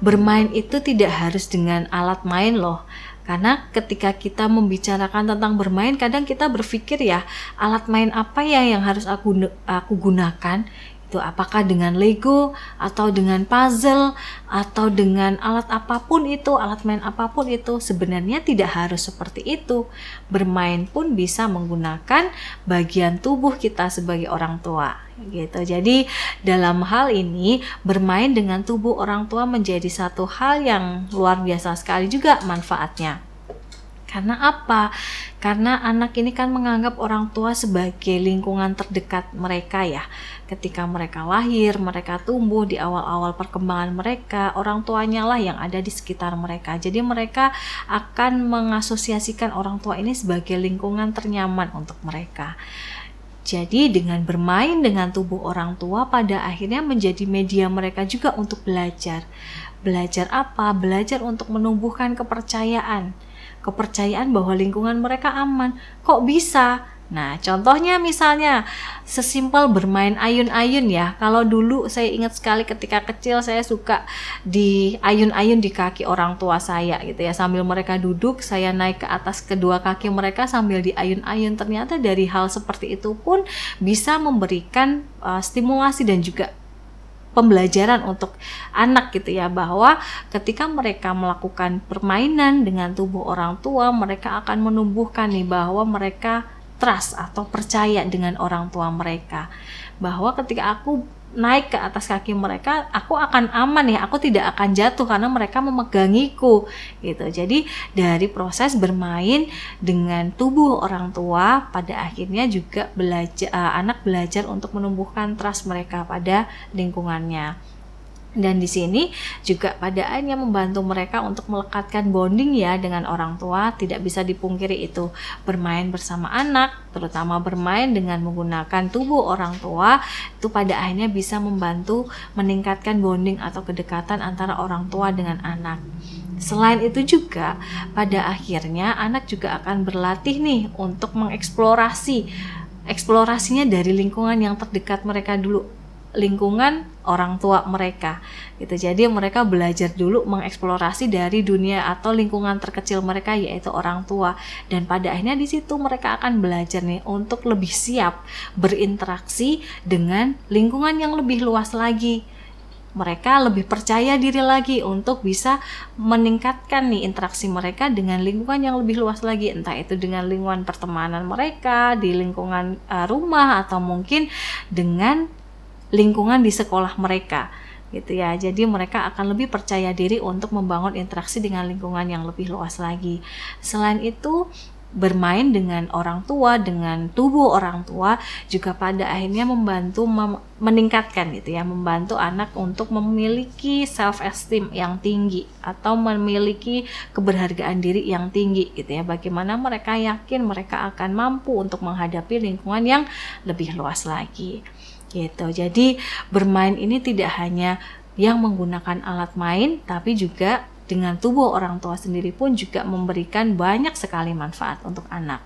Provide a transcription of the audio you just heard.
bermain itu tidak harus dengan alat main loh. Karena ketika kita membicarakan tentang bermain, kadang kita berpikir ya, alat main apa ya yang harus aku gunakan? Itu apakah dengan Lego atau dengan puzzle atau dengan alat apapun itu, alat main apapun itu. Sebenarnya tidak harus seperti itu. Bermain pun bisa menggunakan bagian tubuh kita sebagai orang tua gitu. Jadi dalam hal ini bermain dengan tubuh orang tua menjadi satu hal yang luar biasa sekali juga manfaatnya. Karena apa? Karena anak ini kan menganggap orang tua sebagai lingkungan terdekat mereka ya. Ketika mereka lahir, mereka tumbuh di awal-awal perkembangan mereka, orang tuanya lah yang ada di sekitar mereka. Jadi mereka akan mengasosiasikan orang tua ini sebagai lingkungan ternyaman untuk mereka. Jadi dengan bermain dengan tubuh orang tua pada akhirnya menjadi media mereka juga untuk belajar. Belajar apa? Belajar untuk menumbuhkan kepercayaan bahwa lingkungan mereka aman. Kok bisa? Nah, contohnya misalnya sesimpel bermain ayun-ayun ya. Kalau dulu saya ingat sekali ketika kecil saya suka di ayun-ayun di kaki orang tua saya gitu ya. Sambil mereka duduk, saya naik ke atas kedua kaki mereka sambil di ayun-ayun. Ternyata dari hal seperti itu pun bisa memberikan stimulasi dan juga pembelajaran untuk anak gitu ya, bahwa ketika mereka melakukan permainan dengan tubuh orang tua, mereka akan menumbuhkan nih bahwa mereka trust atau percaya dengan orang tua mereka, bahwa ketika aku naik ke atas kaki mereka, aku akan aman ya, aku tidak akan jatuh karena mereka memegangiku gitu. Jadi dari proses bermain dengan tubuh orang tua, pada akhirnya juga anak belajar untuk menumbuhkan trust mereka pada lingkungannya. Dan di sini juga pada akhirnya membantu mereka untuk melekatkan bonding ya dengan orang tua. Tidak bisa dipungkiri itu bermain bersama anak, terutama bermain dengan menggunakan tubuh orang tua, itu pada akhirnya bisa membantu meningkatkan bonding atau kedekatan antara orang tua dengan anak. Selain itu juga pada akhirnya anak juga akan berlatih nih untuk eksplorasinya dari lingkungan yang terdekat mereka dulu, lingkungan orang tua mereka gitu. Jadi mereka belajar dulu mengeksplorasi dari dunia atau lingkungan terkecil mereka, yaitu orang tua, dan pada akhirnya di situ mereka akan belajar nih untuk lebih siap berinteraksi dengan lingkungan yang lebih luas lagi. Mereka lebih percaya diri lagi untuk bisa meningkatkan nih interaksi mereka dengan lingkungan yang lebih luas lagi, entah itu dengan lingkungan pertemanan mereka, di lingkungan rumah, atau mungkin dengan lingkungan di sekolah mereka gitu ya. Jadi mereka akan lebih percaya diri untuk membangun interaksi dengan lingkungan yang lebih luas lagi. Selain itu, bermain dengan orang tua, dengan tubuh orang tua juga pada akhirnya membantu meningkatkan gitu ya, membantu anak untuk memiliki self esteem yang tinggi atau memiliki keberhargaan diri yang tinggi gitu ya. Bagaimana mereka yakin mereka akan mampu untuk menghadapi lingkungan yang lebih luas lagi gitu. Jadi bermain ini tidak hanya yang menggunakan alat main, tapi juga dengan tubuh orang tua sendiri pun juga memberikan banyak sekali manfaat untuk anak.